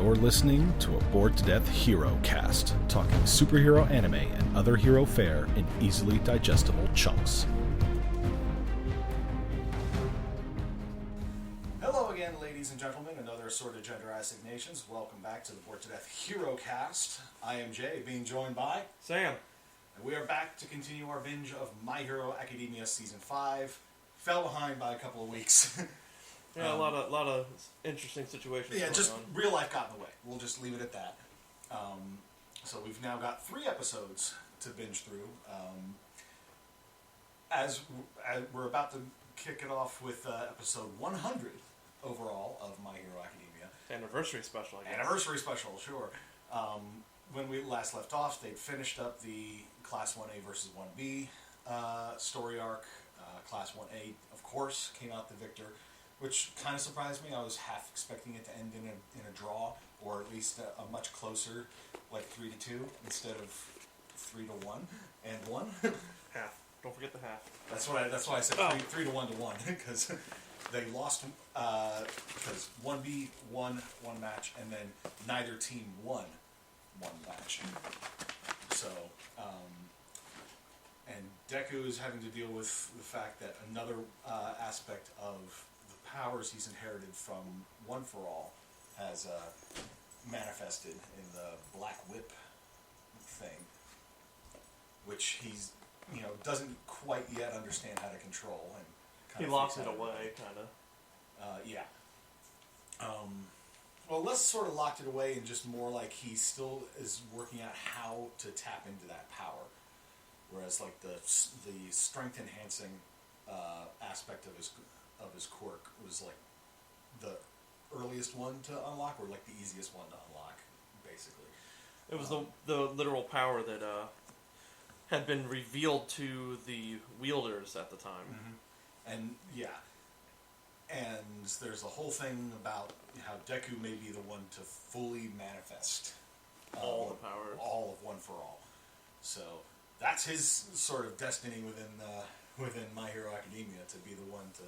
You're listening to a Bored to Death Herocast, talking superhero anime and other hero fare in easily digestible chunks. Hello again, ladies and gentlemen, and other assorted gender assignations. Welcome back to the Bored to Death Herocast. I am Jay, being joined by Sam. And we are back to continue our binge of My Hero Academia Season 5. Fell behind by a couple of weeks. Yeah, a lot of interesting situations. Yeah, going just on. real life got in the way. We'll just leave it at that. So we've now got 3 episodes to binge through. As we're about to kick it off with episode 100 overall of My Hero Academia. Anniversary special, I guess. Anniversary special, sure. When we last left off, they'd finished up the Class 1A versus 1B story arc. Class 1A, of course, came out the victor, which kind of surprised me. I was half expecting it to end in a draw, or at least a much closer, like 3-2 instead of 3-1 and 1. Half. Don't forget the half. That's why I said 3 to 1 to 1, because they lost because 1B won one match, and then neither team won one match. So, and Deku is having to deal with the fact that another aspect of the powers he's inherited from One for All has manifested in the Black Whip thing, which he's doesn't quite yet understand how to control, and he locked it away, kind of. Yeah. Well, less sort of locked it away, and just more like he still is working out how to tap into that power. Whereas, like the strength enhancing aspect of his quirk was like the earliest one to unlock, or like the easiest one to unlock, basically. It was the literal power that had been revealed to the wielders at the time. Mm-hmm. And yeah, and there's a whole thing about how Deku may be the one to fully manifest all the powers, all of One for All. So that's his sort of destiny within My Hero Academia, to be the one to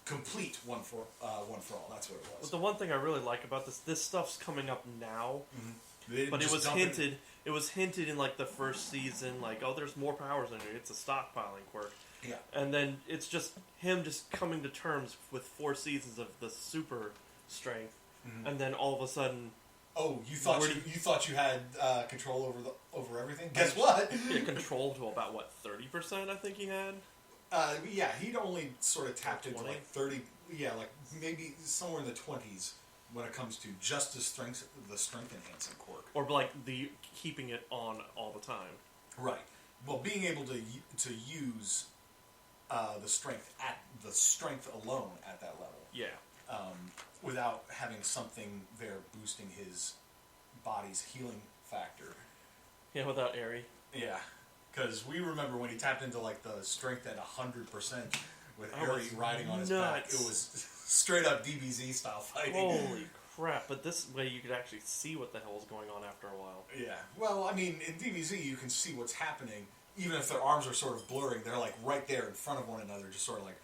complete One for All. That's what it was. But the one thing I really like about this stuff's coming up now. Mm-hmm. But it was hinted. It was hinted in like the first season, like, oh, there's more powers in here. It's a stockpiling quirk. Yeah. And then it's just him just coming to terms with 4 seasons of the super strength, and then all of a sudden. Oh, you thought you had control over everything? Guess what? He had control to about 30%. I think he had. Yeah, he'd only sort of tapped into 20? like 30. Yeah, like maybe somewhere in the 20s. When it comes to just the strength enhancing quirk, or like the keeping it on all the time, right? Well, being able to use the strength alone at that level, yeah, without having something there boosting his body's healing factor. Yeah, without Eri. Yeah, because we remember when he tapped into like the strength at 100% with Eri riding on his back. It was straight up DBZ style fighting. Holy crap! But this way you could actually see what the hell is going on after a while. Yeah. Well, I mean, in DBZ you can see what's happening, even if their arms are sort of blurring. They're like right there in front of one another, just sort of like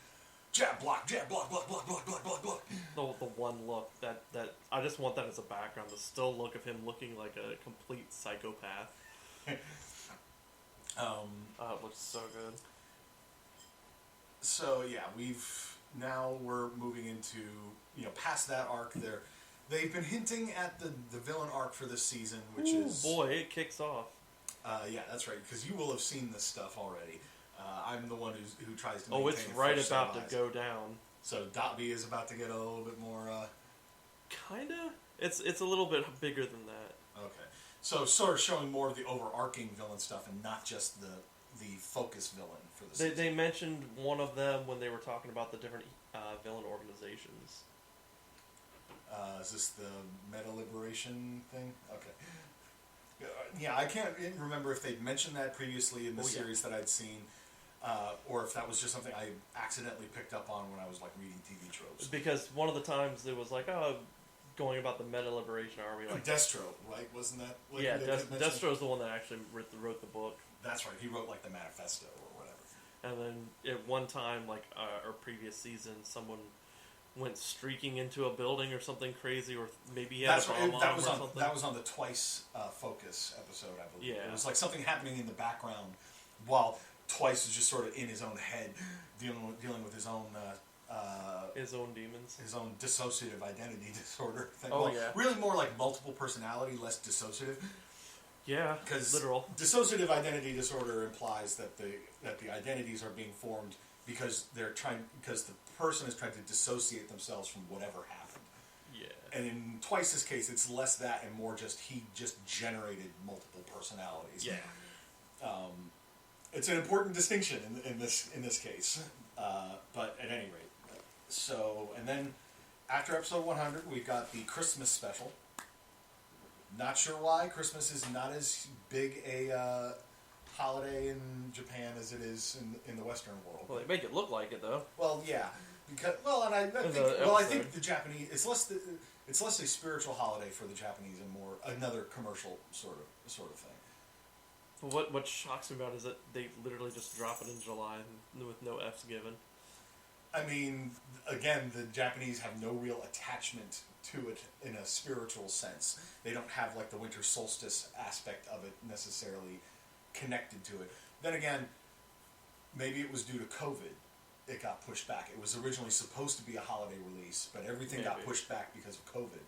jab, block, block, block, block, block, block, block. The one look that I just want that as a background. The still look of him looking like a complete psychopath. It looks so good. So yeah, we're moving into past that arc. They've been hinting at the villain arc for this season, which is boy, it kicks off. Yeah, that's right, because you will have seen this stuff already. I'm the one who tries to. Oh, it's right about to go down. So Dobby is about to get a little bit more. Kinda. It's a little bit bigger than that. Okay, so sort of showing more of the overarching villain stuff and not just the focus villain for the season. They mentioned one of them when they were talking about the different villain organizations. Is this the Meta Liberation thing? Okay. Yeah, I can't remember if they'd mentioned that previously in the series that I'd seen, or if that was just something I accidentally picked up on when I was like reading TV tropes. Because one of the times it was like, going about the Meta Liberation Army. Like Destro, right? Wasn't that? Like, yeah, Destro's the one that actually wrote the book. That's right. He wrote like the manifesto or whatever. And then at one time, like our previous season, someone went streaking into a building or something crazy, or maybe he had a bomb that was or on something. that was on the Twice Focus episode, I believe. Yeah. It was like something happening in the background while Twice was just sort of in his own head, dealing with his own demons, his own dissociative identity disorder thing. Oh, yeah. Really more like multiple personality, less dissociative. Yeah, Because literal. Dissociative identity disorder implies that the identities are being formed because the person is trying to dissociate themselves from whatever happened. Yeah. And in Twice's case, it's less that and more just he just generated multiple personalities. Yeah. It's an important distinction in this case. But at any rate, and then after episode 100, we've got the Christmas special. Not sure why Christmas is not as big a holiday in Japan as it is in the Western world. Well, they make it look like it though. Well, yeah, because I think the Japanese it's less a spiritual holiday for the Japanese and more another commercial sort of thing. What shocks me about it is that they literally just drop it in July with no F's given. I mean, again, the Japanese have no real attachment to it in a spiritual sense. They don't have like the winter solstice aspect of it necessarily connected to it. Then again, maybe it was due to COVID. It got pushed back. It was originally supposed to be a holiday release, but everything got pushed back because of COVID.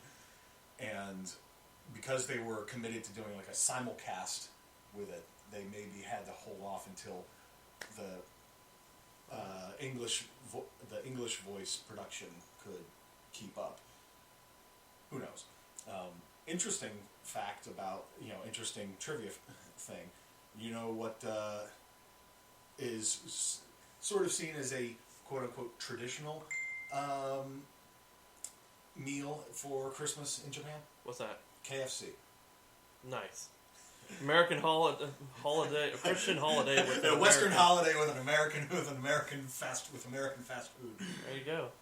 And because they were committed to doing like a simulcast with it, they maybe had to hold off until the English voice production could keep up. Who knows? Interesting fact about, interesting trivia thing. You know what is sort of seen as a quote-unquote traditional meal for Christmas in Japan? What's that? KFC. Nice. American holiday, a Christian holiday with a Western holiday with American fast food. There you go.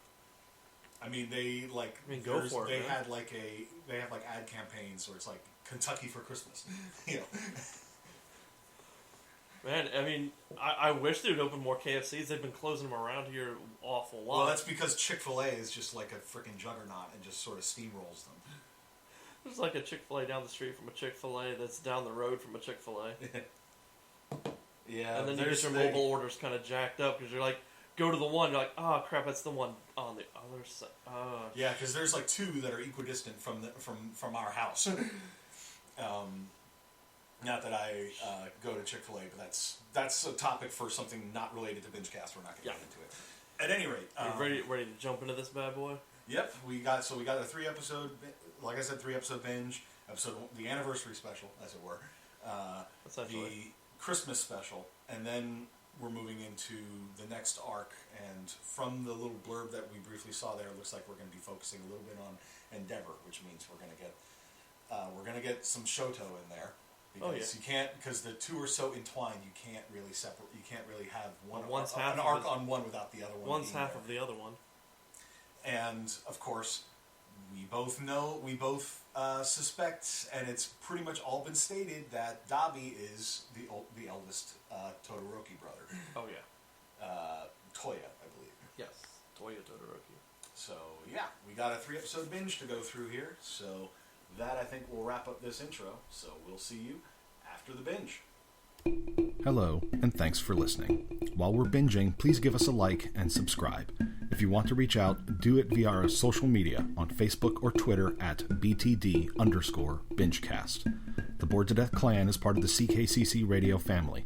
I mean, they go for it. They have ad campaigns where it's like Kentucky for Christmas. Man, I mean, I wish they would open more KFCs. They've been closing them around here an awful lot. Well, that's because Chick-fil-A is just like a freaking juggernaut and just sort of steamrolls them. There's like a Chick-fil-A down the street from a Chick-fil-A that's down the road from a Chick-fil-A. Yeah. And then you get your mobile orders kind of jacked up because you're like, go to the one, you're like, oh crap, that's the one on the other side. Yeah, because there's like two that are equidistant from our house. Not that I go to Chick-fil-A, but that's a topic for something not related to Bingecast. We're not going to get into it. At any rate, ready to jump into this bad boy? Yep, we got a 3-episode, like I said, 3-episode binge episode, the anniversary special, as it were, the Christmas special, and then we're moving into the next arc. And from the little blurb that we briefly saw there, it looks like we're going to be focusing a little bit on Endeavor, which means we're going to get some Shoto in there. Because because the two are so entwined, you can't really separate. You can't really have an arc on one without the other one. One's half of the other one. And of course, we both suspect, and it's pretty much all been stated, that Dabi is the eldest Todoroki brother. Oh yeah. Toya, I believe. Yes, Toya Todoroki. So yeah, we got a 3-episode binge to go through here. So that, I think, will wrap up this intro. So we'll see you after the binge. Hello, and thanks for listening. While we're binging, please give us a like and subscribe. If you want to reach out, do it via our social media on Facebook or Twitter at BTD_Bingecast. The Bored to Death clan is part of the CKCC Radio family,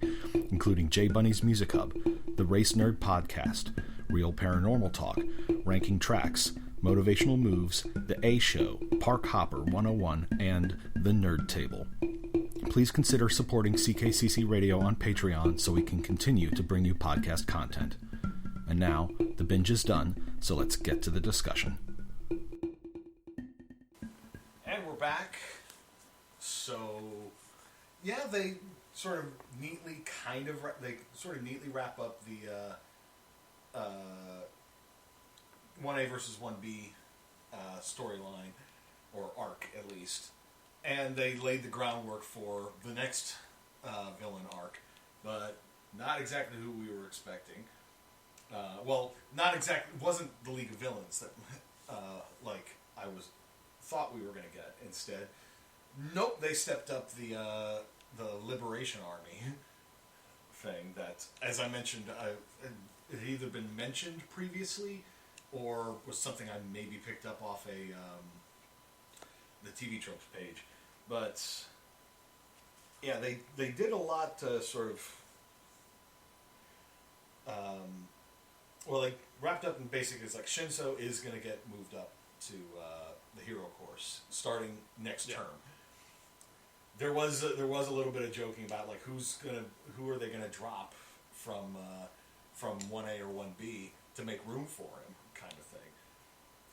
including J Bunny's Music Hub, the Race Nerd Podcast, Real Paranormal Talk, Ranking Tracks, Motivational Moves, The A Show, Park Hopper 101, and The Nerd Table. Please consider supporting CKCC Radio on Patreon so we can continue to bring you podcast content. And now, the binge is done, so let's get to the discussion. And we're back. So, yeah, they sort of neatly wrap up the 1A versus 1B storyline, or arc at least. And they laid the groundwork for the next villain arc, but not exactly who we were expecting. Well, not exactly. It wasn't the League of Villains that, like I thought we were going to get. Instead, nope. They stepped up the Liberation Army thing. That, as I mentioned, it had either been mentioned previously, or was something I maybe picked up off the TV Tropes page. But yeah, they did a lot to sort of. Well, they wrapped up in basically it's like Shinso is going to get moved up to the hero course starting next term. There was a little bit of joking about like who are they going to drop from 1A or 1B to make room for him, kind of thing.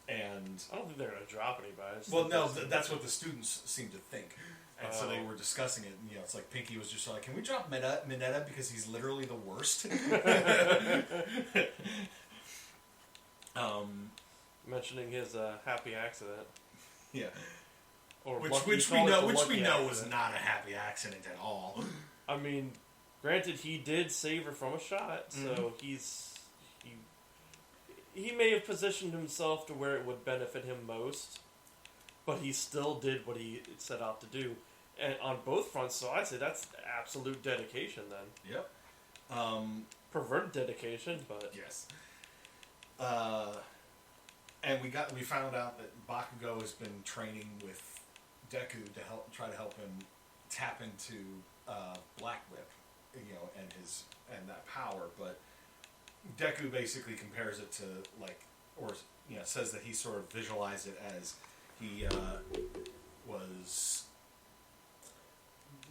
And I don't think they're going to drop anybody. Well, no, that's what the students seem to think. And so they were discussing it, and it's like Pinky was just like, "Can we drop Mineta because he's literally the worst?" Mentioning his happy accident. Yeah. Or which we know was not a happy accident at all. I mean, granted, he did save her from a shot, so he may have positioned himself to where it would benefit him most. But he still did what he set out to do, and on both fronts. So I'd say that's absolute dedication. Then, yep, perverted dedication, but yes. And we found out that Bakugo has been training with Deku to try to help him tap into Black Whip, and that power. But Deku basically compares it to says that he sort of visualized it as. He was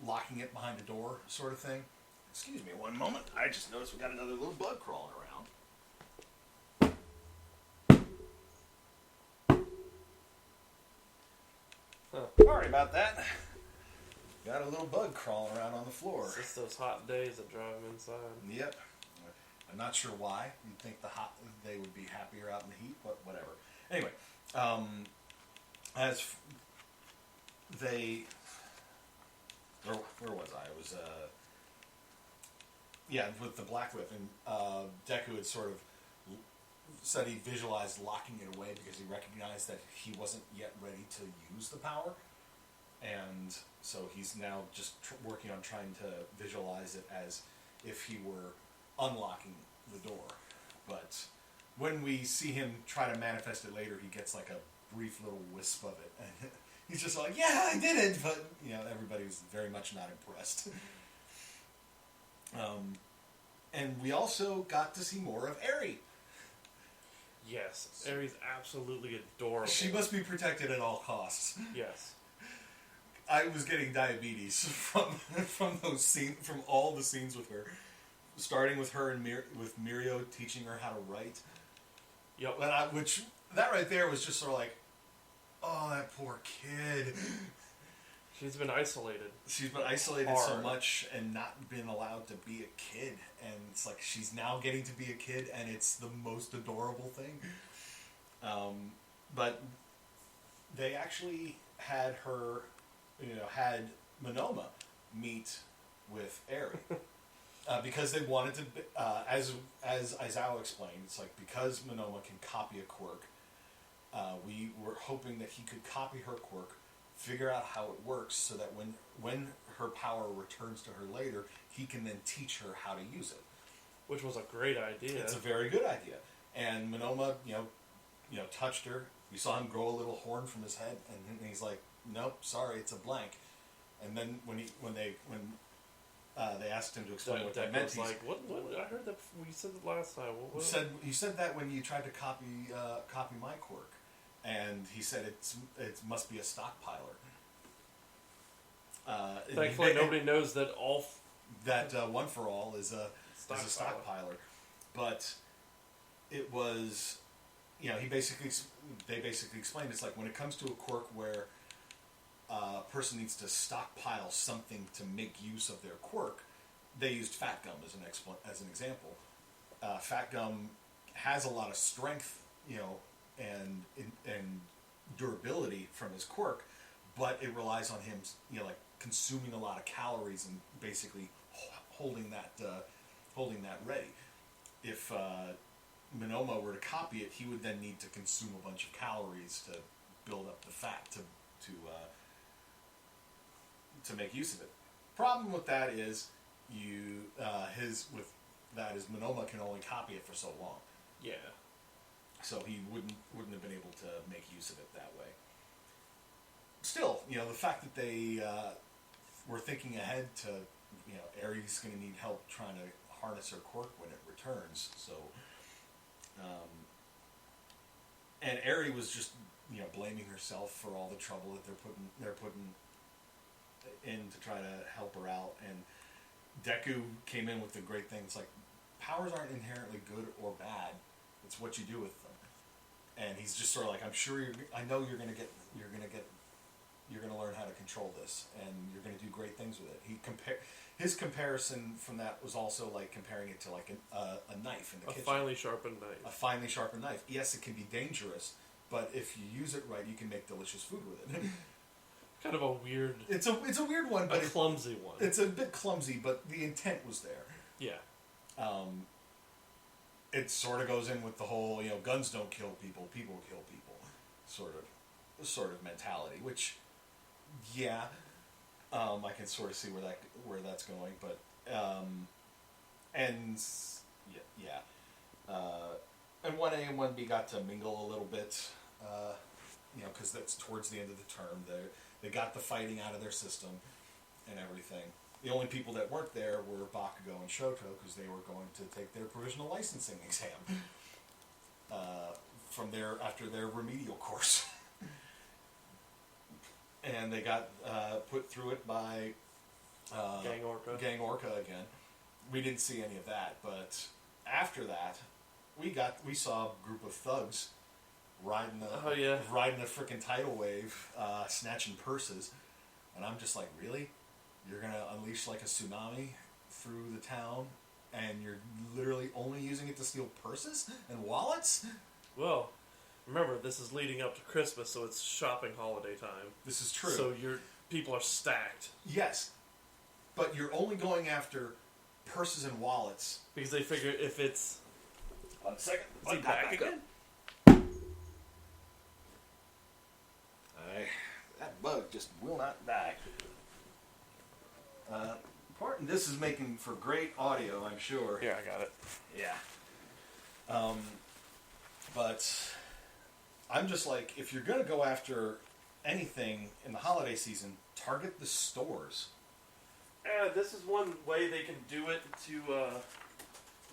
locking it behind a door, sort of thing. Excuse me one moment. I just noticed we got another little bug crawling around. Sorry about that. Got a little bug crawling around on the floor. It's just those hot days that drive him inside. Yep. I'm not sure why. You'd think they would be happier out in the heat, but whatever. Anyway, where was I? It was, with the Black Whip, and Deku had sort of said he visualized locking it away because he recognized that he wasn't yet ready to use the power, and so he's now just working on trying to visualize it as if he were unlocking the door. But when we see him try to manifest it later, he gets like a brief little wisp of it, and he's just like, "Yeah, I did it," but everybody was very much not impressed. And we also got to see more of Eri. Yes, Eri's absolutely adorable. She must be protected at all costs. Yes, I was getting diabetes from those scenes, from all the scenes with her, starting with her and with Mirio teaching her how to write. Yep. Which that right there was just sort of like, oh, that poor kid. She's been isolated. She's been isolated so much and not been allowed to be a kid. And it's like she's now getting to be a kid, and it's the most adorable thing. But they actually had her, had Monoma meet with Eri. Because they wanted to, as Aizawa explained, it's like because Monoma can copy a quirk, we were hoping that he could copy her quirk, figure out how it works, so that when her power returns to her later, he can then teach her how to use it. Which was a great idea. It's a very good idea. And Monoma, touched her. We saw him grow a little horn from his head, and he's like, "Nope, sorry, it's a blank." And then when they asked him to explain what that meant, he's like, "What? I heard that we said it last time." You said that when you tried to copy my quirk, and he said it must be a stockpiler. Thankfully, nobody knows that One for All is a stockpiler, but it was, they basically explained it's like when it comes to a quirk where a person needs to stockpile something to make use of their quirk, they used Fat Gum as an example. Fat Gum has a lot of strength, and durability from his quirk, but it relies on him, consuming a lot of calories and basically holding that ready. If Monoma were to copy it, he would then need to consume a bunch of calories to build up the fat to make use of it. Problem with that is Monoma can only copy it for so long. Yeah. So he wouldn't have been able to make use of it that way. Still, the fact that they were thinking ahead to, Aries going to need help trying to harness her quirk when it returns. So, and Aerie was just, blaming herself for all the trouble that they're putting in to try to help her out. And Deku came in with the great things like, powers aren't inherently good or bad. It's what you do with them. And he's just sort of like, I know you're going to learn how to control this, and you're going to do great things with it. His comparison from that was also like comparing it to like a knife in the kitchen. A finely sharpened knife. A finely sharpened knife. Yes, it can be dangerous, but if you use it right, you can make delicious food with it. Kind of a weird... It's a weird one, but... A clumsy one. It's a bit clumsy, but the intent was there. Yeah. It sort of goes in with the whole, guns don't kill people, people kill people, sort of mentality. Which, yeah, I can sort of see where that's going. But and 1A and 1B got to mingle a little bit, because that's towards the end of the term. They got the fighting out of their system and everything. The only people that weren't there were Bakugo and Shoto, because they were going to take their provisional licensing exam after their remedial course, and they got put through it by Gang Orca again. We didn't see any of that, but after that, we saw a group of thugs riding a frickin' tidal wave, snatching purses, and I'm just like, really? You're going to unleash like a tsunami through the town, and you're literally only using it to steal purses and wallets? Well, remember, this is leading up to Christmas, so it's shopping holiday time. This is true. So your people are stacked. Yes, but you're only going after purses and wallets. Because they figure if it's... 1 second. Is he back again? That bug just will not die. This is making for great audio, I'm sure. Yeah, I got it. Yeah. But I'm just like, if you're going to go after anything in the holiday season, target the stores. This is one way they can do it to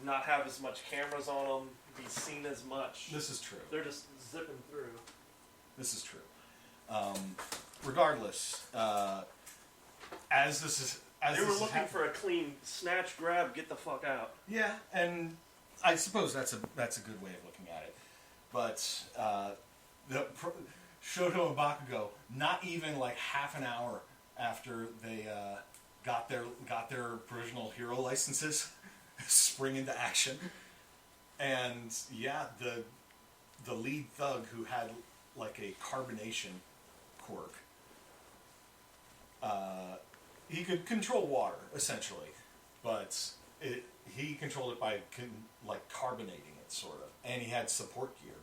not have as much cameras on them, be seen as much. This is true. They're just zipping through. This is true. Regardless, They were looking for a clean snatch, grab, get the fuck out. Yeah, and I suppose that's a good way of looking at it. But Shoto and Bakugo, not even like half an hour after they got their provisional hero licenses, spring into action. And yeah, the lead thug who had like a carbonation quirk, he could control water essentially, but he controlled it by carbonating it, sort of. And he had support gear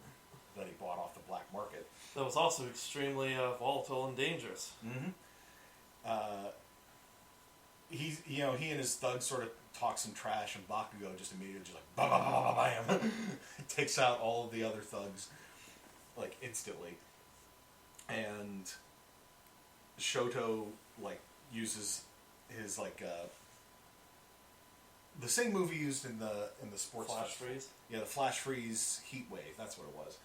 that he bought off the black market. That was also extremely volatile and dangerous. Mm-hmm. He and his thugs sort of talk some trash, and Bakugo just immediately just like bam, bam, bam, bam, bam. Takes out all of the other thugs like instantly. And Shoto uses his the same move he used in the sports flash freeze. Yeah, the flash freeze heat wave. That's what it was.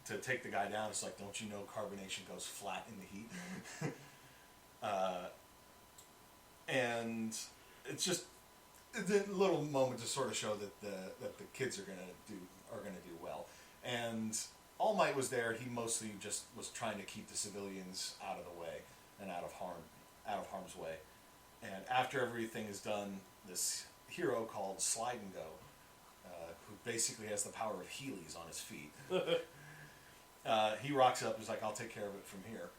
To take the guy down. It's like, don't you know carbonation goes flat in the heat? And it's just a little moment to sort of show that the kids are gonna do well. And All Might was there. He mostly just was trying to keep the civilians out of the way and out of harm's way. And after everything is done, this hero called Slide and Go, who basically has the power of Heelys on his feet, he rocks up and is like, I'll take care of it from here.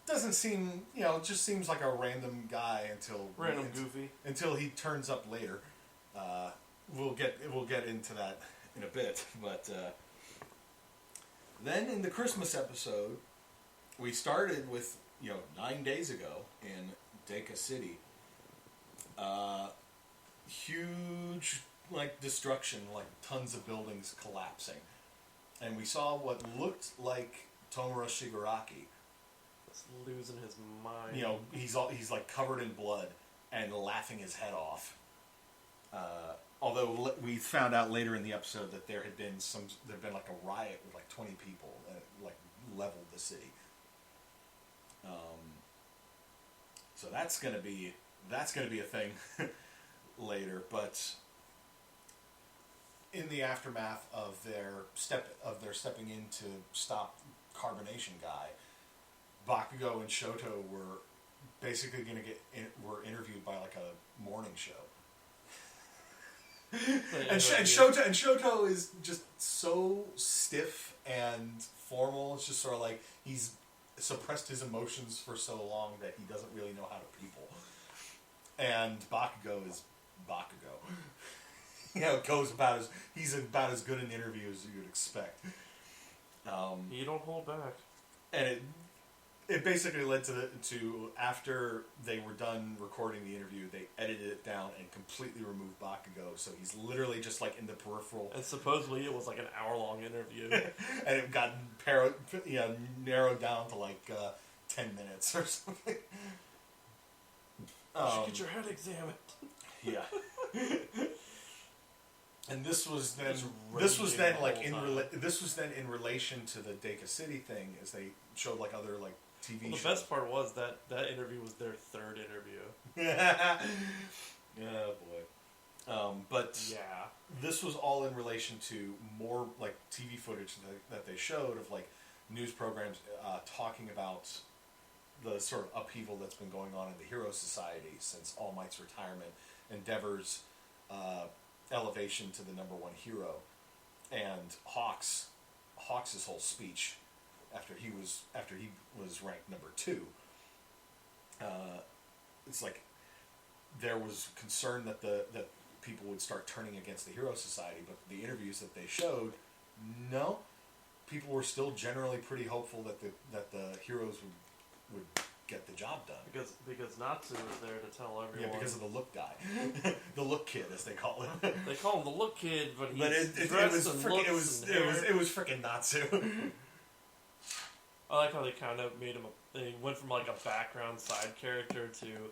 Doesn't seem, just seems like a random guy goofy. Until he turns up later. we'll get into that in a bit. But then in the Christmas episode, we started with 9 days ago in Deika City. Huge destruction, tons of buildings collapsing, and we saw what looked like Tomura Shigaraki. He's losing his mind. He's covered in blood and laughing his head off. Although we found out later in the episode that there'd been a riot with 20 people that leveled the city. So that's gonna be a thing later. But in the aftermath of their stepping in to stop Carbonation Guy, Bakugo and Shoto were basically were interviewed by a morning show. and Shoto is just so stiff and formal. It's just sort of he's suppressed his emotions for so long that he doesn't really know how to people. And Bakugo is Bakugo. He's about as good an interview as you would expect. You don't hold back. And it basically led to after they were done recording the interview, they edited it down and completely removed Bakugo, so he's literally just in the peripheral. And supposedly it was an hour-long interview. And it got narrowed down to 10 minutes or something. You should get your head examined. Yeah. And this was then in relation to the Deika City thing, as they showed other TV shows. The best part was that interview was their third interview. Oh boy. But yeah, this was all in relation to more TV footage that they showed of news programs talking about the sort of upheaval that's been going on in the Hero Society since All Might's retirement, Endeavor's elevation to the #1 hero, and Hawk's whole speech after he was ranked #2. It's there was concern that that people would start turning against the Hero Society, but the interviews that they showed, no, people were still generally pretty hopeful that the heroes would get the job done. Because Natsu was there to tell everyone. Yeah, because of the look guy, the look kid, as they call him. They call him the look kid, but it was freaking Natsu. I like how they kind of made him. They went from a background side character to.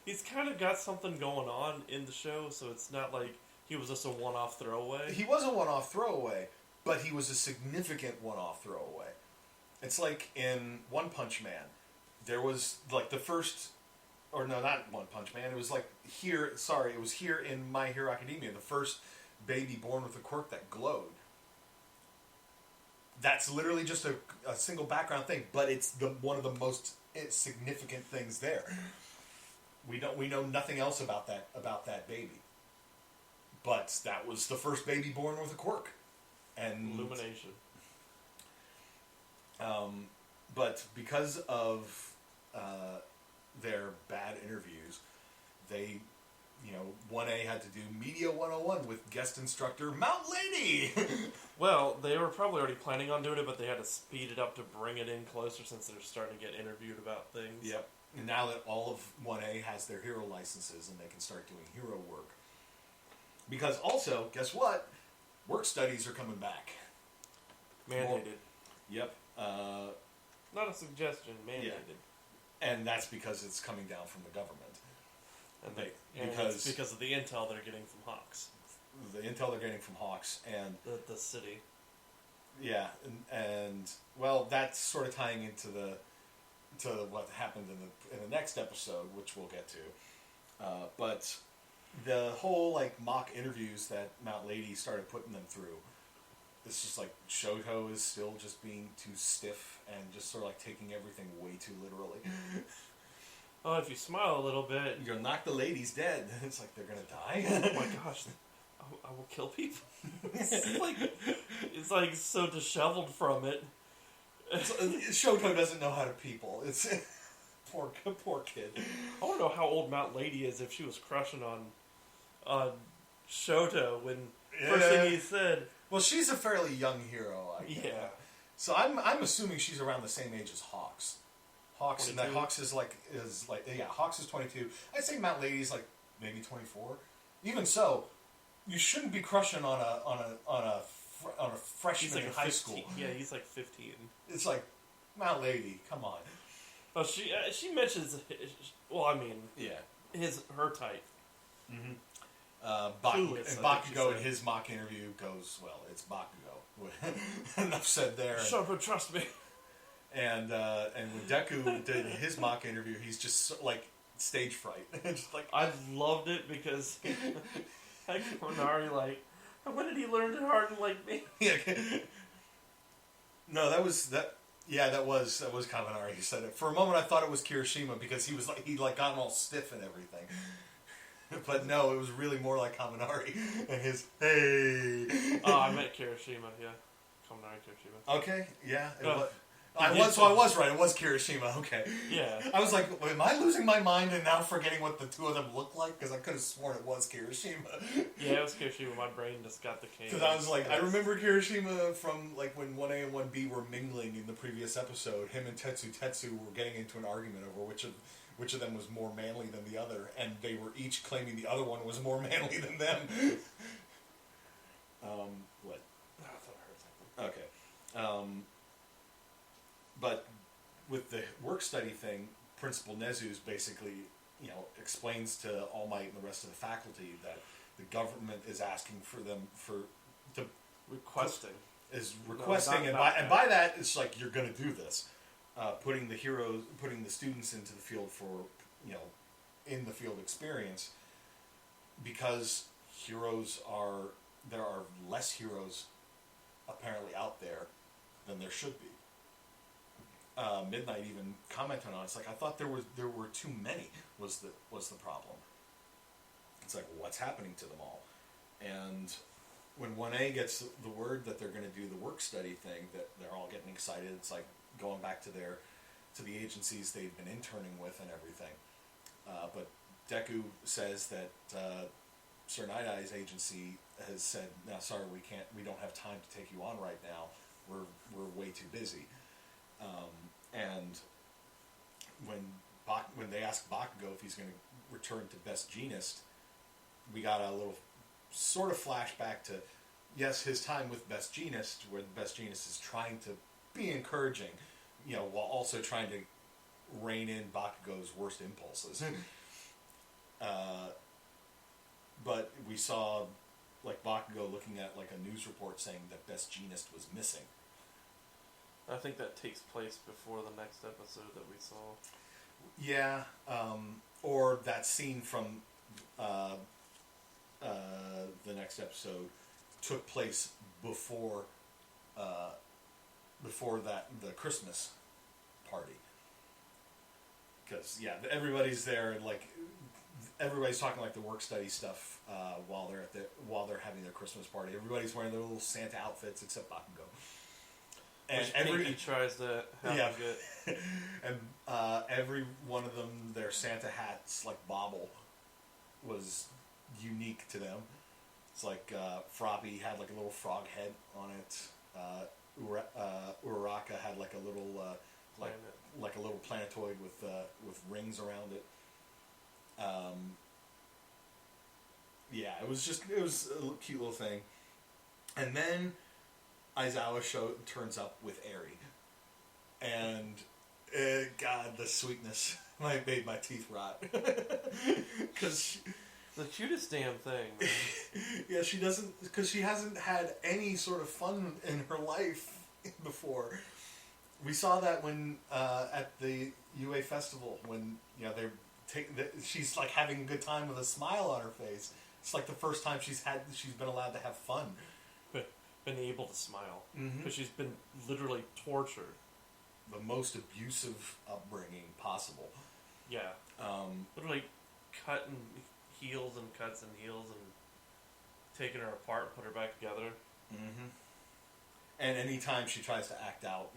He's kind of got something going on in the show, so it's not like he was just a one-off throwaway. He was a one-off throwaway, but he was a significant one-off throwaway. It's in One Punch Man, there was the first, or no, not One Punch Man. It was here. Sorry, it was here in My Hero Academia, the first baby born with a quirk that glowed. That's literally just a single background thing, but it's one of the most significant things there. We know nothing else about that baby, but that was the first baby born with a quirk, and Illumination. But because of their bad interviews, they 1A had to do Media 101 with guest instructor Mount Lady. Well, they were probably already planning on doing it, but they had to speed it up to bring it in closer since they're starting to get interviewed about things. Yep. And now that all of 1A has their hero licenses and they can start doing hero work. Because also, guess what? Work studies are coming back. Mandated. Yep. Not a suggestion, mandated. Yeah. And that's because it's coming down from the government. It's because of the intel they're getting from Hawks. The intel they're getting from Hawks and the city. Yeah, and well, that's sort of tying into what happened in the next episode, which we'll get to. But the whole mock interviews that Mount Lady started putting them through, it's just Shoto is still just being too stiff and just sort of taking everything way too literally. Oh, if you smile a little bit, you'll knock the ladies dead. It's they're gonna die. Oh my gosh, I will kill people. It's so disheveled from it. Shoto doesn't know how to people. It's poor kid. I want to know how old Mount Lady is if she was crushing on Shoto when first thing he said. Well, she's a fairly young hero, I guess. Yeah. So I'm assuming she's around the same age as Hawks. Hawks 22? and that Hawks is Hawks is 22. I'd say Mount Lady's like maybe 24. Even so, you shouldn't be crushing on a freshman in high 15. school. Yeah, he's like 15. It's like Mount Lady, come on. Oh, she mentions. Well, I mean, her type. Mm-hmm. Clueless, Bakugo in his mock interview goes, well, it's Bakugo. Enough said there. Shut up and trust me. And when Deku did his mock interview, he's just like stage fright. Just like I loved it because Konari when did he learn to harden like me? Yeah. No, that was Kaminari who said it. For a moment, I thought it was Kirishima because he gotten all stiff and everything. But no, it was really more like Kaminari and his hey. Oh, I meant Kirishima. Yeah, Kaminari Kirishima. Okay, yeah. I was right. It was Kirishima. Okay. Yeah. I was like, am I losing my mind and now forgetting what the two of them look like? Because I could have sworn it was Kirishima. Yeah, it was Kirishima. My brain just got the cane. Because I was like, I remember Kirishima from like when 1A and 1B were mingling in the previous episode. Him and Tetsu were getting into an argument over which of them was more manly than the other, and they were each claiming the other one was more manly than them. What? Oh, I thought I heard something. Okay. But with the work study thing, Principal Nezu's basically, explains to All Might and the rest of the faculty that the government is asking for them requesting. And by that, it's like, you're going to do this. Putting the students into the field for, in the field experience, because there are less heroes apparently out there than there should be. Midnight even commented on it. It's like, I thought there were too many was the problem. It's like, what's happening to them all? And when 1A gets the word that they're going to do the work study thing, that they're all getting excited. It's like going back to the agencies they've been interning with and everything. But Deku says that Sir Night Eye's agency has said, "No, sorry, we don't have time to take you on right now. We're way too busy." And when they asked Bakugo if he's going to return to Best Jeanist, we got a little sort of flashback to, yes, his time with Best Jeanist, where the Best Jeanist is trying to be encouraging, while also trying to rein in Bakugo's worst impulses. But we saw, Bakugo looking at, a news report saying that Best Jeanist was missing. I think that takes place before the next episode that we saw. Yeah, or that scene from the next episode took place before the Christmas party. Because everybody's there and everybody's talking the work study stuff while they're having their Christmas party. Everybody's wearing their little Santa outfits except Bakugo. And he tries to have it. And every one of them, their Santa hats, bobble, was unique to them. It's Froppy had a little frog head on it. Uraraka had a little a little planetoid with rings around it. It was a cute little thing. And then Aizawa turns up with Eri, and God, the sweetness made my teeth rot. Because the cutest damn thing, man. Yeah, she doesn't, because she hasn't had any sort of fun in her life before. We saw that when at the UA festival, when she's having a good time with a smile on her face. It's the first time she's been allowed to have fun. Been able to smile, Mm-hmm. because she's been literally tortured. The most abusive upbringing possible. Yeah. Literally cutting heels and cuts and heels and taking her apart and put her back together. Mm-hmm. And anytime she tries to act out,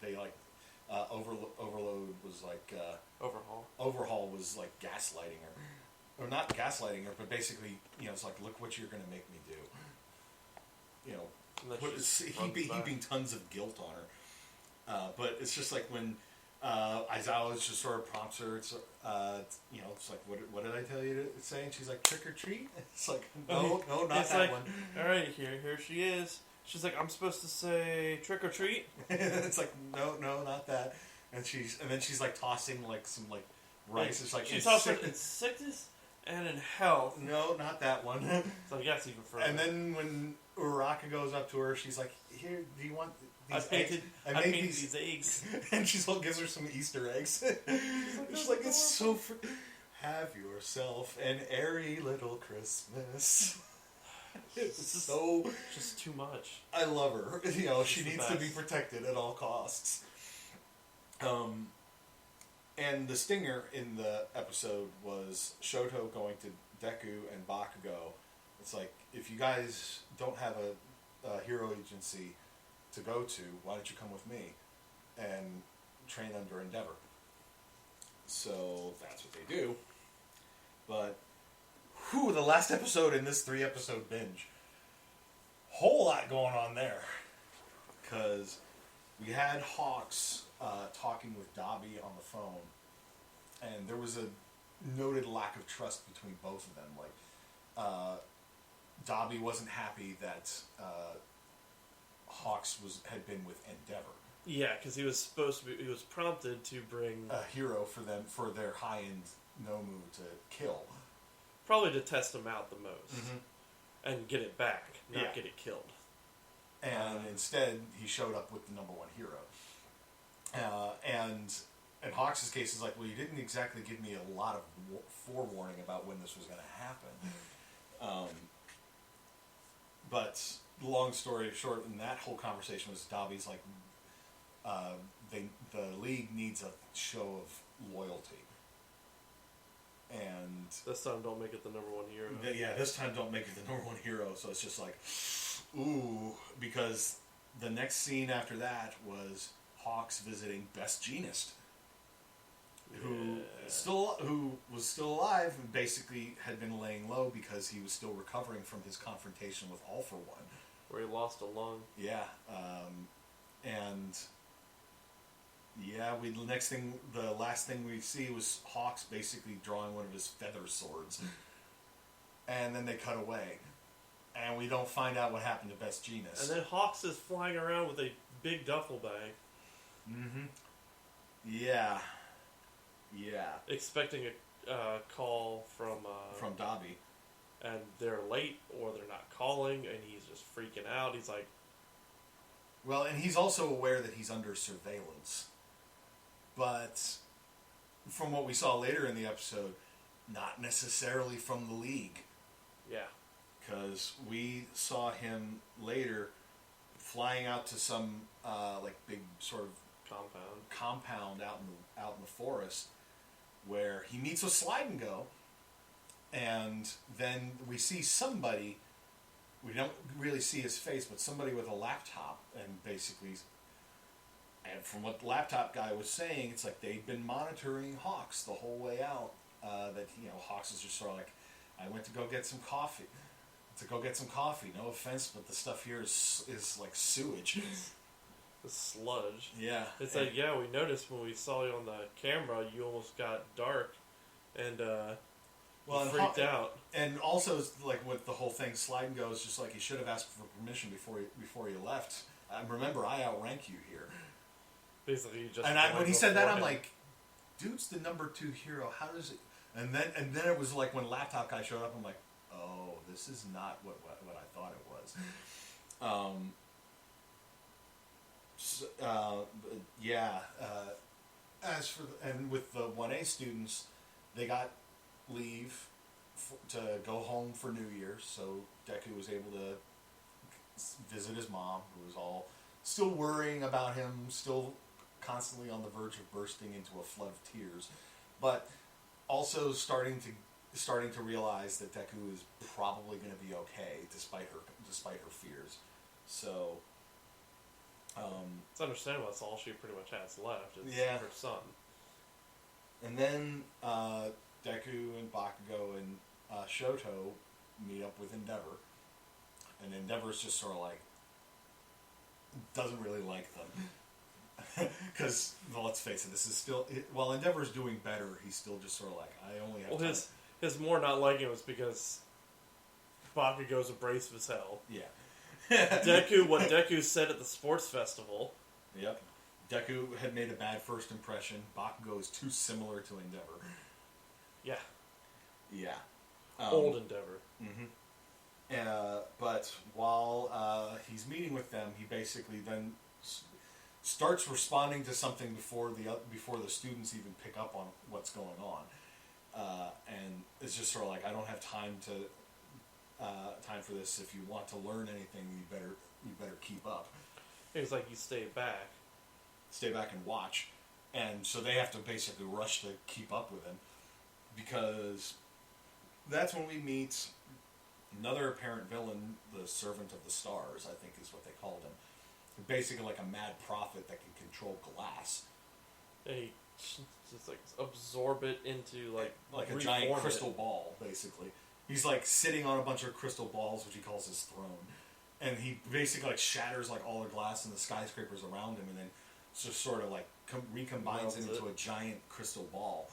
they Overload was Overhaul. Overhaul was gaslighting her. or not gaslighting her, but basically, it's like, look what you're going to make me do. Heaping tons of guilt on her. But it's just like when Aizawa just sort of prompts her. It's it's like, what did I tell you to say? And she's like, trick or treat. It's like, no, not it's that like, one. All right, here she is. She's like, I'm supposed to say trick or treat. It's like, no, not that. And then she's like tossing like some like rice. It's like she's tossing in sickness and in health. No, not that one. So yes, even further. And then when Uraraka goes up to her, she's like, here, do you want these eggs? I painted these eggs. And she gives her some Easter eggs. She's like, it's so... Have yourself an airy little Christmas. It's so... Just too much. I love her. She needs to be protected at all costs. And the stinger in the episode was Shoto going to Deku and Bakugo. It's like, if you guys don't have a hero agency to go to, why don't you come with me and train under Endeavor? So that's what they do. But, the last episode in this 3-episode binge. Whole lot going on there. Because we had Hawks talking with Dabi on the phone, and there was a noted lack of trust between both of them. Like, Dabi wasn't happy that Hawks had been with Endeavor. Yeah, because he was prompted to bring a hero for them for their high-end Nomu to kill. Probably to test him out the most, and get it back, not get it killed. And instead, he showed up with the number one hero. And Hawks' case is like, well, you didn't exactly give me a lot of forewarning about when this was going to happen. But long story short, in that whole conversation was Dabi's like, the league needs a show of loyalty. And this time don't make it the number one hero. This time don't make it the number one hero. So it's just like, ooh, because the next scene after that was Hawks visiting Best Jeanist, who was still alive and basically had been laying low because he was still recovering from his confrontation with All for One, where he lost a lung. Yeah, the last thing we see was Hawks basically drawing one of his feather swords, and then they cut away, and we don't find out what happened to Best Jeanist. And then Hawks is flying around with a big duffel bag. Mm-hmm. Yeah. Expecting a call from Dabi, and they're late or they're not calling, and he's just freaking out. He's like, well, and he's also aware that he's under surveillance, but from what we saw later in the episode, not necessarily from the League. Yeah, because we saw him later flying out to some big sort of compound out in the forest, where he meets with Slide and Go, and then we see somebody. We don't really see his face, but somebody with a laptop, and basically, and from what the laptop guy was saying, it's like they'd been monitoring Hawks the whole way out. Hawks is just sort of like, I went to go get some coffee. No offense, but the stuff here is like sewage. The sludge. Yeah. It's like, we noticed when we saw you on the camera, you almost got dark, and freaked out. And also, like with the whole thing, Slide and Go is just like, he should have asked for permission before he left. Remember, I outrank you here. Basically, just. And when he said that, I'm like, dude's the number 2 hero. How does it? And then it was like when Laptop Guy showed up, I'm like, oh, this is not what I thought it was. As for and with the 1A students, they got leave to go home for New Year's, so Deku was able to visit his mom, who was all still worrying about him, still constantly on the verge of bursting into a flood of tears, but also starting to realize that Deku is probably going to be okay despite her fears. So it's understandable. That's all she pretty much has left. Is her son. And then Deku and Bakugo and Shoto meet up with Endeavor, and Endeavor's just sort of like doesn't really like them because, well, let's face it, this is still while Endeavor's doing better, he's still just sort of like, I only have time. His more not liking it was because Bakugo's abrasive as hell. Yeah. What Deku said at the sports festival. Yep. Deku had made a bad first impression. Bakugo is too similar to Endeavor. Yeah. Yeah. Old Endeavor. Mm-hmm. But while he's meeting with them, he basically then starts responding to something before the students even pick up on what's going on, and it's just sort of like, I don't have time for this. If you want to learn anything, you better keep up. It's like, you stay back And watch, and so they have to basically rush to keep up with him, because that's when we meet another apparent villain, the Servant of the Stars, I think is what they called him. Basically like a mad prophet that can control glass. And he just like absorb it into like a giant crystal ball, basically. He's like sitting on a bunch of crystal balls, which he calls his throne, and he basically like shatters like all the glass in the skyscrapers around him, and then just sort of like recombines it into a giant crystal ball.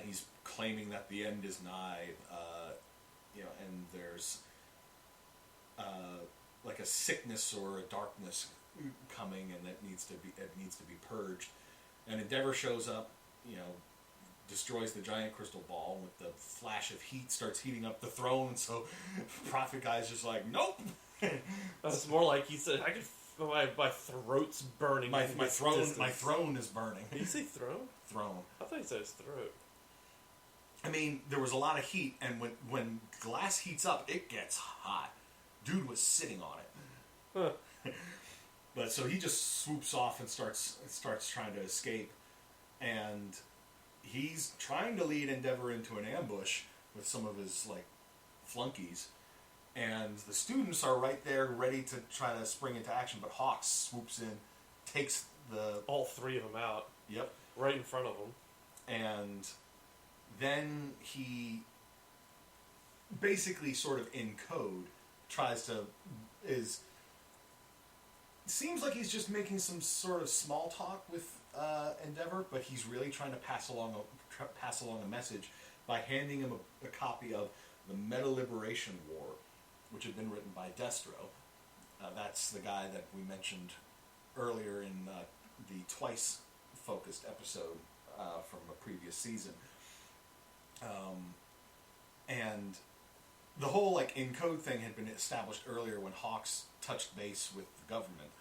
He's claiming that the end is nigh, and there's like a sickness or a darkness coming, and it needs to be purged. And Endeavor shows up, destroys the giant crystal ball with the flash of heat, starts heating up the throne. So Prophet Guy's just like, nope. That's more like he said, I could. My throat's burning. My throne is burning. Did you say throne? Throne. I thought he said his throat. I mean, there was a lot of heat, and when glass heats up, it gets hot. Dude was sitting on it. Huh. But so he just swoops off and starts trying to escape, and he's trying to lead Endeavor into an ambush with some of his like flunkies, and the students are right there ready to try to spring into action, but Hawks swoops in, takes all three of them out. Yep. Right in front of them. And then he basically sort of in code seems like he's just making some sort of small talk with Endeavor, but he's really trying to pass along a message by handing him a copy of the Meta Liberation War, which had been written by Destro. That's the guy that we mentioned earlier in the twice focused episode from a previous season. And the whole like encode thing had been established earlier when Hawks touched base with the government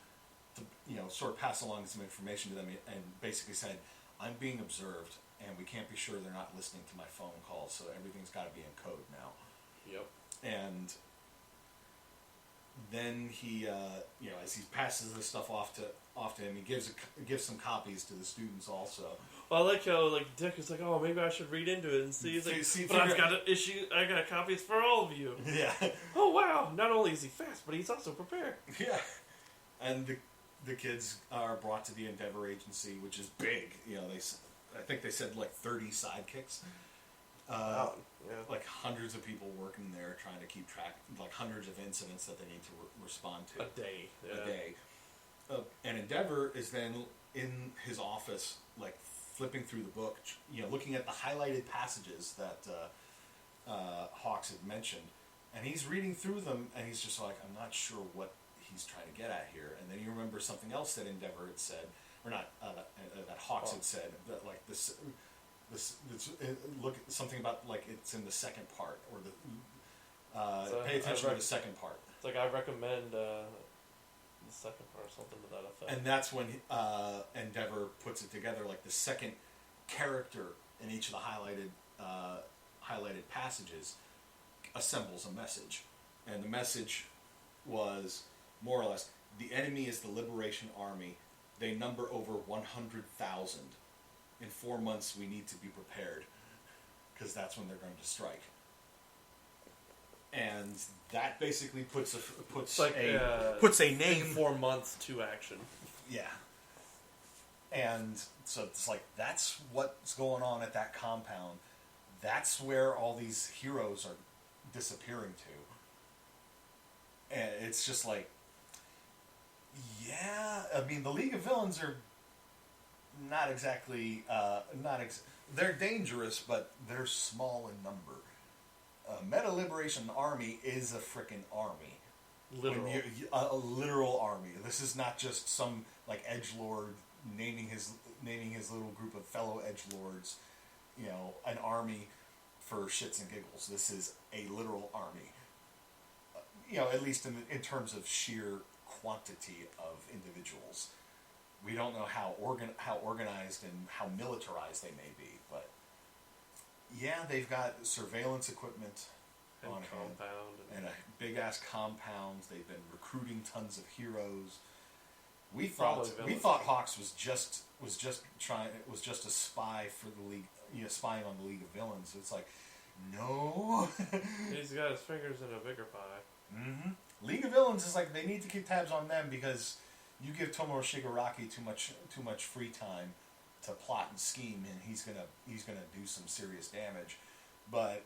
to sort of pass along some information to them, and basically said, I'm being observed and we can't be sure they're not listening to my phone calls, so everything's got to be in code now. Yep. And then he as he passes this stuff off to him, he gives some copies to the students also. Well, I like how Dick is like, oh, maybe I should read into it and see. He's like, but I got copies for all of you. Yeah. Oh wow! Not only is he fast, but he's also prepared. Yeah. And the kids are brought to the Endeavor Agency, which is big. I think they said like 30 sidekicks. Wow. Yeah. Like hundreds of people working there trying to keep track, like hundreds of incidents that they need to respond to. A day. Yeah. A day. And Endeavor is then in his office, like flipping through the book, looking at the highlighted passages that Hawks had mentioned, and he's reading through them, and he's just like, I'm not sure what he's trying to get at here. And then he remembers something else that Endeavor had said, or not, that Hawks had said, that like this look at something about like it's in the second part, or pay attention to the second part. It's like, I recommend the second part, or something to that effect. And that's when Endeavor puts it together, like the second character in each of the highlighted passages assembles a message, and the message was more or less, the enemy is the Liberation Army. They number over 100,000. In 4 months, we need to be prepared, because that's when they're going to strike. And that basically puts a name. 4 months to action. Yeah. And so it's like, that's what's going on at that compound. that's where all these heroes are disappearing to. And it's just like, yeah, I mean, the League of Villains are not exactly, they're dangerous, but they're small in number. Meta Liberation Army is a frickin' army. Literal. A literal army. This is not just some like edgelord naming his little group of fellow edgelords, an army for shits and giggles. This is a literal army. At least in terms of sheer quantity of individuals. We don't know how organized and how militarized they may be, but yeah, they've got surveillance equipment and on compound hand, and a big ass compound. They've been recruiting tons of heroes. We thought Hawks was just a spy for the League, spying on the League of Villains. It's like, no. He's got his fingers in a bigger pie. Mm-hmm. League of Villains is like, they need to keep tabs on them because you give Tomoro Shigaraki too much free time to plot and scheme, and he's gonna do some serious damage. But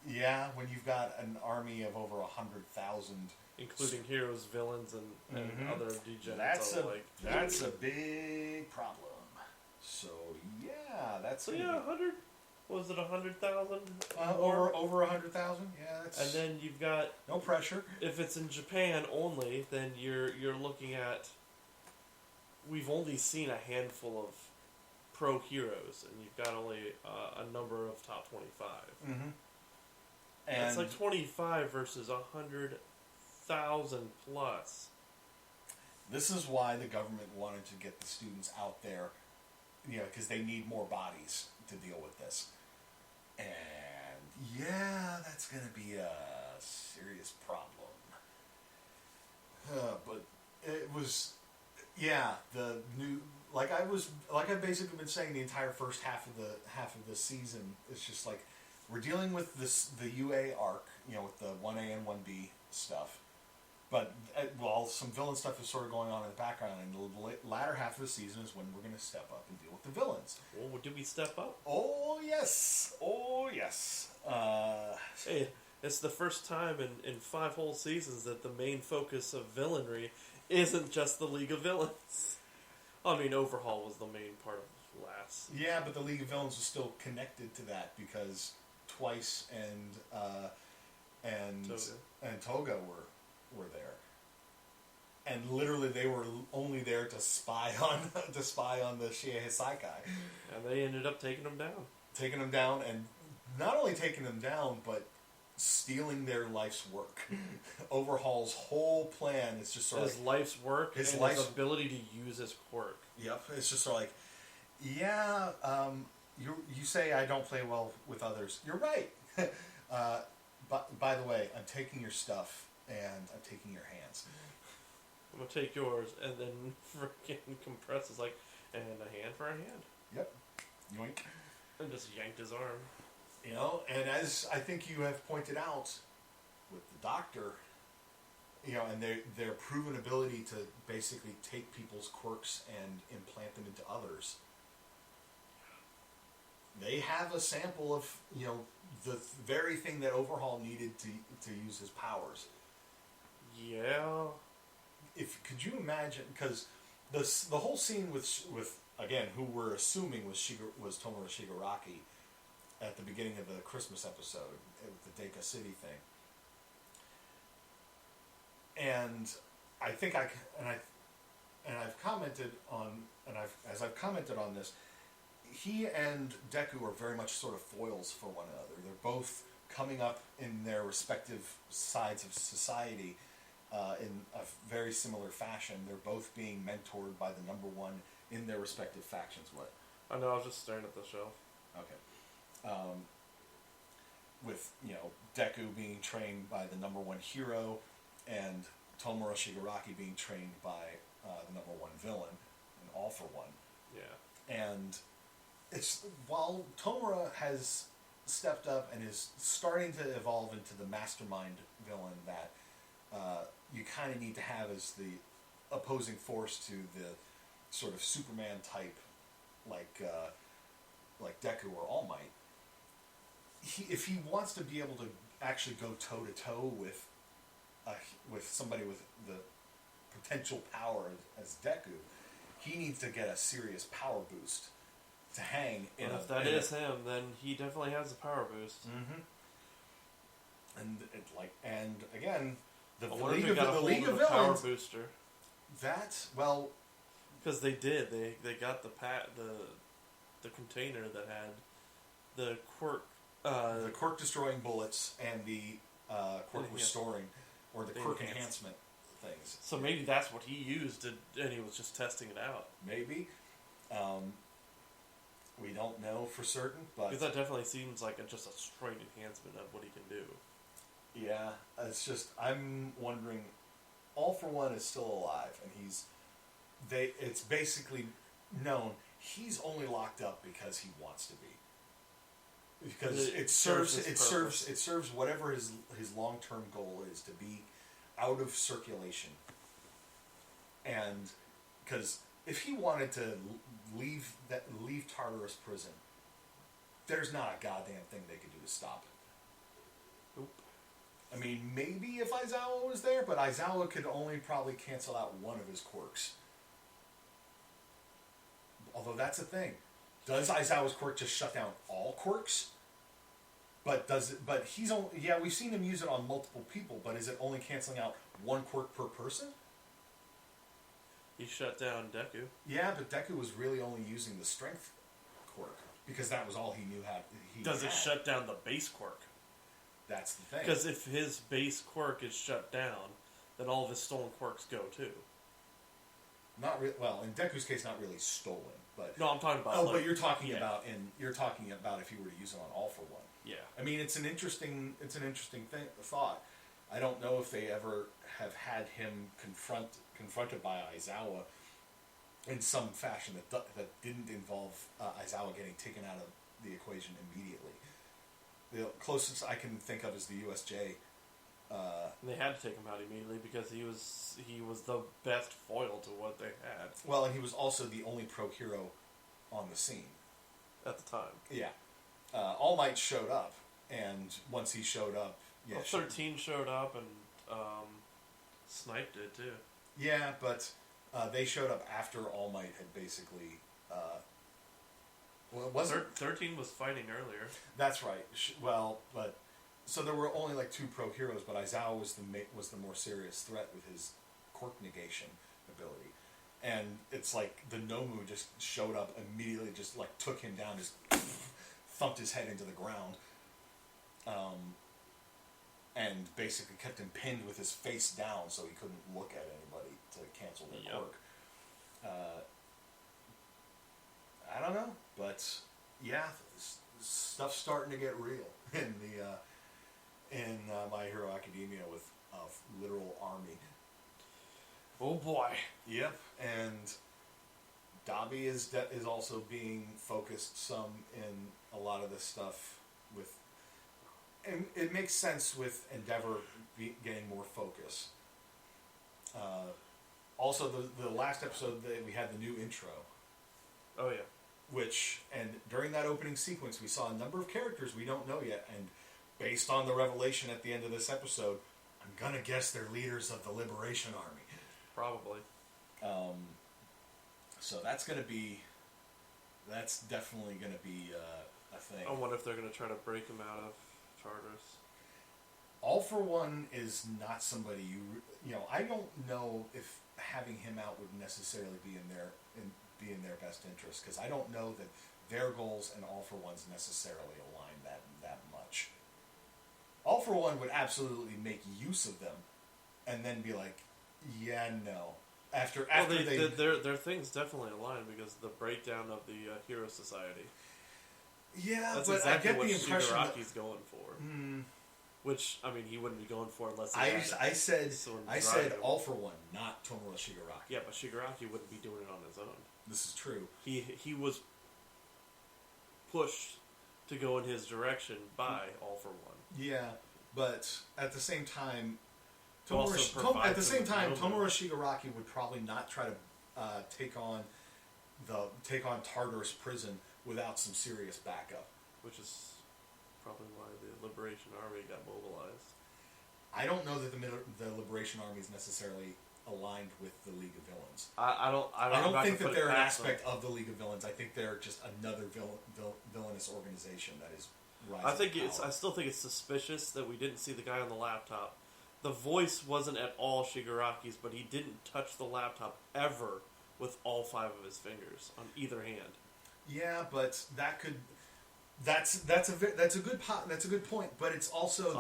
yeah, when you've got an army of over 100,000, including heroes, villains, and other degenerates, that's a big problem. So yeah, that's 100. Was it 100,000? Over 100,000. Yeah, and then you've got no pressure. If it's in Japan only, then you're looking at. We've only seen a handful of pro heroes, and you've got only a number of top 25. Mm-hmm. And it's like 25 versus 100,000 plus. This is why the government wanted to get the students out there, because they need more bodies to deal with this. And yeah, that's going to be a serious problem. But it was, the new, like I've basically been saying the entire first half of the season. It's just like we're dealing with the UA arc, with the 1A and 1B stuff. But some villain stuff is sort of going on in the background, and the latter half of the season is when we're going to step up and deal with the villains. Well, did we step up? Oh yes, Hey, it's the first time in 5 whole seasons that the main focus of villainry isn't just the League of Villains. I mean, Overhaul was the main part of last. Yeah, but the League of Villains was still connected to that because Twice and Toga were there, and literally they were only there to spy on the Shie Hisaikai, and they ended up taking them down, and not only taking them down, but stealing their life's work. Overhaul's whole plan is just sort of his life's work, his ability to use his quirk. Yep, it's just sort of like, you say I don't play well with others. You're right. But by the way, I'm taking your stuff and I'm taking your hands. I'm gonna take yours, and then freaking Compress is like, and a hand for a hand. Yep. Yoink. And just yanked his arm. And as I think you have pointed out with the Doctor, and their proven ability to basically take people's quirks and implant them into others. They have a sample of, the very thing that Overhaul needed to use his powers. Yeah. Could you imagine? Because the whole scene with again, who we're assuming was Tomura Shigaraki at the beginning of the Christmas episode, the Deika City thing. And I think I've commented on, as I've commented on this, he and Deku are very much sort of foils for one another. They're both coming up in their respective sides of society in a very similar fashion. They're both being mentored by the number one in their respective factions. What? I know, I was just staring at the shelf. Okay. With, Deku being trained by the number one hero and Tomura Shigaraki being trained by the number one villain, an all for one. Yeah. And it's while Tomura has stepped up and is starting to evolve into the mastermind villain that you kind of need to have as the opposing force to the sort of Superman type, like Deku or All Might. if he wants to be able to actually go toe to toe with somebody with the potential power as Deku, he needs to get a serious power boost to hang. If that is him, then he definitely has a power boost. Mm-hmm. And again, the League of Villains power booster. Because they did. They got the container that had the quirk. The quirk destroying bullets and the quirk restoring, or the quirk enhancement things. So maybe that's what he used, and he was just testing it out. Maybe. We don't know for certain, but... Because that definitely seems like just a straight enhancement of what he can do. Yeah, it's just, I'm wondering, All For One is still alive, and it's basically known he's only locked up because he wants to be. Because it serves whatever his long-term goal is, to be out of circulation. And because if he wanted to leave Tartarus prison, there's not a goddamn thing they could do to stop it. Nope. I mean, maybe if Aizawa was there, but Aizawa could only probably cancel out one of his quirks. Although that's the thing. Does Aizawa's quirk just shut down all quirks? But he's only... Yeah, we've seen him use it on multiple people, but is it only canceling out one quirk per person? He shut down Deku. Yeah, but Deku was really only using the strength quirk, because that was all he knew how... Does it shut down the base quirk? That's the thing. Because if his base quirk is shut down, then all of his stolen quirks go too. Well, in Deku's case, not really stolen, but... No, I'm talking about... Oh, but you're talking about if he were to use it on All For One. Yeah. I mean, it's an interesting thought. I don't know if they ever have had him confronted by Aizawa in some fashion that didn't involve Aizawa getting taken out of the equation immediately. The closest I can think of is the USJ. They had to take him out immediately because he was the best foil to what they had. Well, and he was also the only pro hero on the scene at the time. Yeah, All Might showed up, and once he showed up, 13 showed up and Snipe did too. Yeah, but they showed up after All Might had basically. 13 was fighting earlier. That's right. So there were only like two pro heroes, but Aizawa was the more serious threat with his quirk negation ability, and it's like the Nomu just showed up immediately, just like took him down, just thumped his head into the ground, and basically kept him pinned with his face down so he couldn't look at anybody to cancel their quirk. I don't know, but yeah, stuff's starting to get real in My Hero Academia with a literal army. Oh boy. Yep, and Dabi is also being focused some in a lot of this stuff with, and it makes sense with Endeavor getting more focus. Also, the last episode that we had the new intro. Oh yeah. And during that opening sequence, we saw a number of characters we don't know yet, and based on the revelation at the end of this episode, I'm gonna guess they're leaders of the Liberation Army. Probably. So that's definitely gonna be a thing. I wonder if they're gonna try to break him out of Tartarus. All For One is not somebody I don't know if having him out would necessarily be in their best interest, because I don't know that their goals and All For One's necessarily align that much. All For One would absolutely make use of them, and then be like, yeah, no. After their things definitely align, because the breakdown of the Hero Society. Yeah, that's but exactly I get what the impression Shigaraki's going for. Which, I mean, he wouldn't be going for unless I said All For One, not Tomura Shigaraki. Yeah, but Shigaraki wouldn't be doing it on his own. This is true. He was pushed to go in his direction by All For One. Yeah, but at the same time, Tomura Shigaraki would probably not try to take on Tartarus prison without some serious backup. Which is probably why the Liberation Army got mobilized. I don't know that the Liberation Army is necessarily aligned with the League of Villains. I don't think that they're an aspect of the League of Villains. I think they're just another villainous organization that is rising to power. I still think it's suspicious that we didn't see the guy on the laptop. The voice wasn't at all Shigaraki's, but he didn't touch the laptop ever with all 5 of his fingers on either hand. Yeah, but that could. That's a good point. But it's also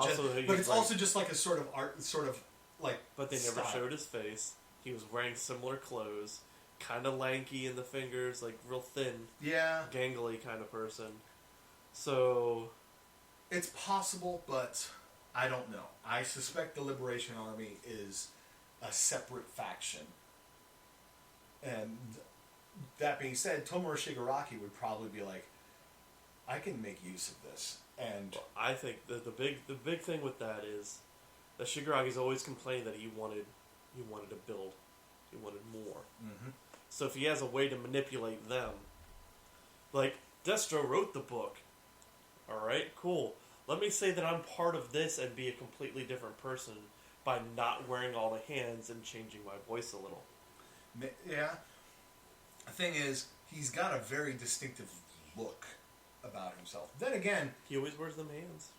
just like a sort of art, sort of like. But they never showed his face. He was wearing similar clothes, kind of lanky in the fingers, like real thin, gangly kind of person. So, it's possible, but I don't know. I suspect the Liberation Army is a separate faction. And that being said, Tomura Shigaraki would probably be like, I can make use of this. And I think the big thing with that is that Shigaraki's always complained that he wanted to build. He wanted more. Mm-hmm. So if he has a way to manipulate them, like Destro wrote the book. All right, cool. Let me say that I'm part of this and be a completely different person by not wearing all the hands and changing my voice a little. Yeah. The thing is, he's got a very distinctive look about himself. Then again, he always wears them hands.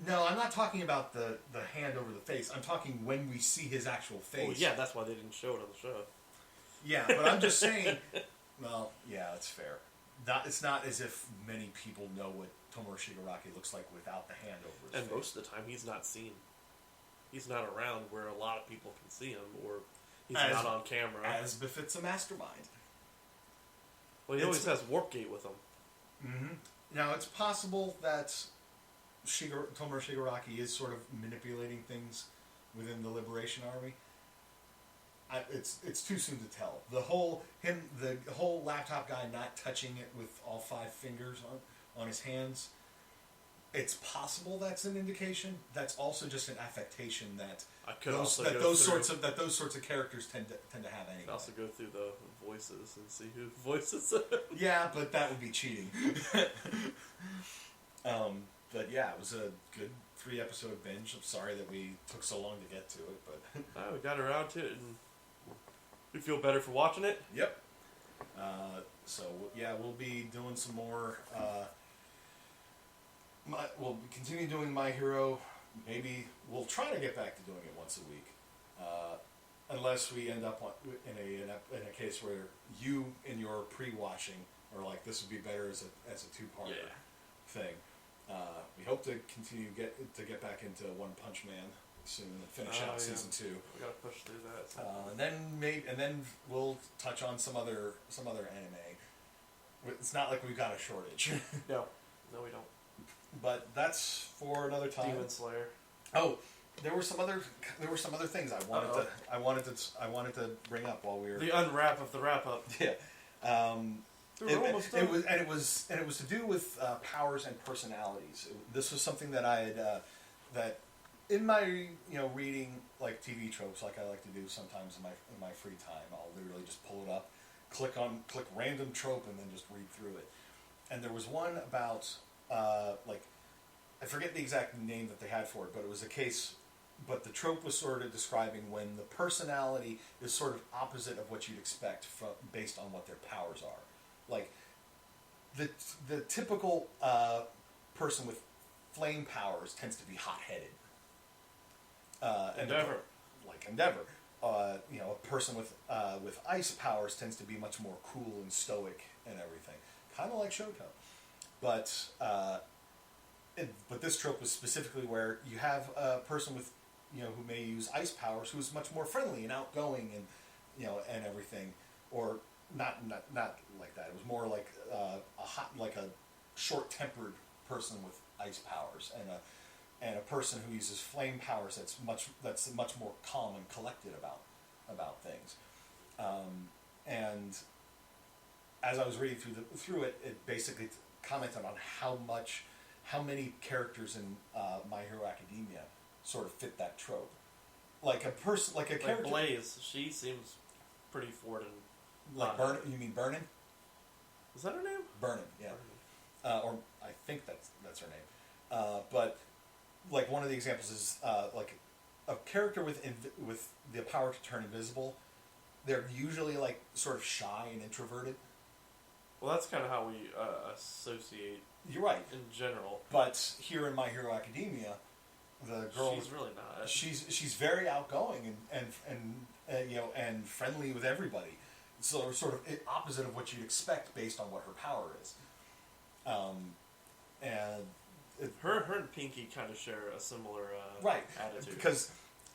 No, I'm not talking about the hand over the face. I'm talking when we see his actual face. Oh, yeah, that's why they didn't show it on the show. Yeah, but I'm just saying, well, yeah, that's fair. It's not as if many people know what Tomura Shigaraki looks like without the hand over his face. And most of the time, he's not seen. He's not around where a lot of people can see him, or he's not on camera. As befits a mastermind. Well, he always has Warpgate with him. Mm-hmm. Now, it's possible that Tomura Shigaraki is sort of manipulating things within the Liberation Army. It's too soon to tell. The whole laptop guy not touching it with all 5 fingers on his hands. It's possible that's an indication. That's also just an affectation that those sorts of characters tend to have anyway. You can also go through the voices and see who voices them. Yeah, but that would be cheating. But yeah, it was a good 3-episode binge. I'm sorry that we took so long to get to it, but we got around to it, and we feel better for watching it. Yep. So yeah, we'll be doing some more. We'll continue doing My Hero. Maybe we'll try to get back to doing it once a week, unless we end up in a case where you in your pre-watching are like, this would be better as a 2-parter thing. We hope to continue get back into One Punch Man soon and finish out season 2. We gotta push through that. And then we'll touch on some other anime. It's not like we've got a shortage. No, we don't. But that's for another time. Demon Slayer. Oh, there were some other things I wanted to bring up while we were the unwrap of the wrap up. Yeah. It was to do with powers and personalities. This was something that I had that in my reading like TV tropes, like I like to do sometimes in my free time. I'll literally just pull it up, click random trope, and then just read through it. And there was one about I forget the exact name that they had for it, but it was a case. But the trope was sort of describing when the personality is sort of opposite of what you'd expect based on what their powers are. Like, the typical person with flame powers tends to be hot-headed. Endeavor. Like Endeavor. A person with ice powers tends to be much more cool and stoic and everything. Kind of like Shoto. But this trope was specifically where you have a person with, who may use ice powers who's much more friendly and outgoing and, and everything. Or not like that. It was more like a short-tempered person with ice powers and a person who uses flame powers that's much more calm and collected about things. And as I was reading through it, it basically commented on how many characters in My Hero Academia sort of fit that trope. Like a character like Blaze, she seems pretty forward and you mean Burnin? Is that her name? Burnin, yeah. or I think that's her name. But like one of the examples is like a character with the power to turn invisible. They're usually like sort of shy and introverted. Well, that's kind of how we associate. You're right in general. But here in My Hero Academia, the girl she's really not. She's very outgoing and you know, and friendly with everybody. So sort of opposite of what you'd expect based on what her power is. Her and Pinky kind of share a similar right attitude.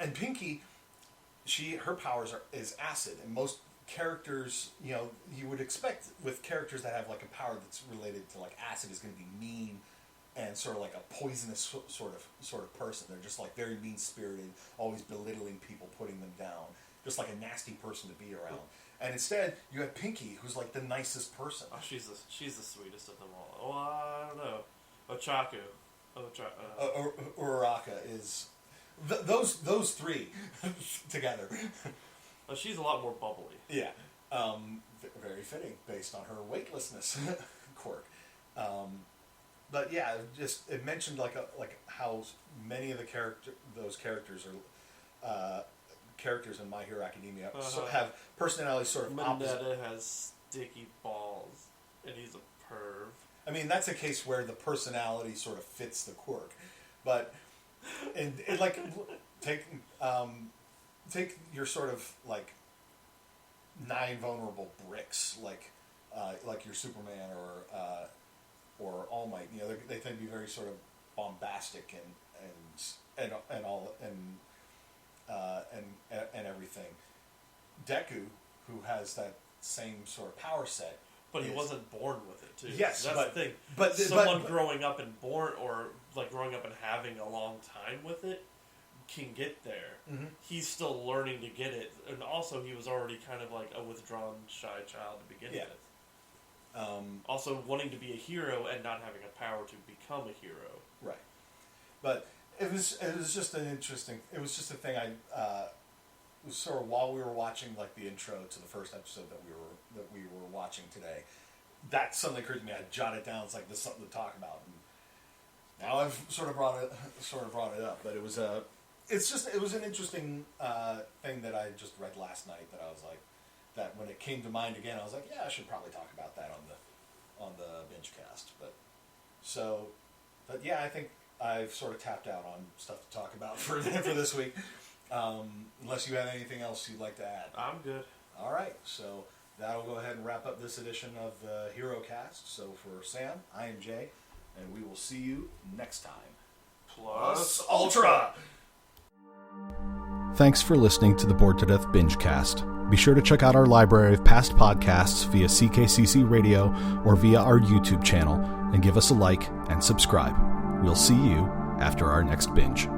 And Pinky, her powers is acid, and most characters, you know, you would expect with characters that have like a power that's related to like acid is going to be mean and sort of like a poisonous sort of person. They're just like very mean spirited, always belittling people, putting them down, just like a nasty person to be around. And instead, you have Pinky, who's like the nicest person. Oh, she's the sweetest of them all. Oh, I don't know, Ochaku, Uraraka is those three together. Oh, she's a lot more bubbly. Yeah, very fitting based on her weightlessness quirk. But yeah, just it mentioned like how many of those characters are characters in My Hero Academia so have personalities sort of opposite. Mineta has sticky balls, and he's a perv. I mean, that's a case where the personality sort of fits the quirk, but and like take your sort of like 9 vulnerable bricks, like your Superman or All Might. You know, they tend to be very sort of bombastic and everything. Deku, who has that same sort of power set. But he wasn't born with it, too. Yes, that's the thing. But someone growing up and growing up and having a long time with it can get there. Mm-hmm. He's still learning to get it, and also he was already kind of like a withdrawn, shy child to begin with. Also wanting to be a hero and not having a power to become a hero. Right, but it was just an interesting. It was just a thing it was sort of while we were watching like the intro to the first episode that we were watching today, that suddenly occurred to me. I jotted it down. It's like, this is something to talk about. And now I've sort of brought it up. But it was an interesting thing that I just read last night. That I was like, that when it came to mind again, I was like, yeah, I should probably talk about that on the Bingecast. But yeah, I think I've sort of tapped out on stuff to talk about for this week. Unless you have anything else you'd like to add. I'm good. All right, so that'll go ahead and wrap up this edition of the Herocast. So for Sam, I am Jay, and we will see you next time. Plus Ultra! Thanks for listening to the Bored to Death Bingecast. Be sure to check out our library of past podcasts via CKCC Radio or via our YouTube channel, and give us a like and subscribe. We'll see you after our next binge.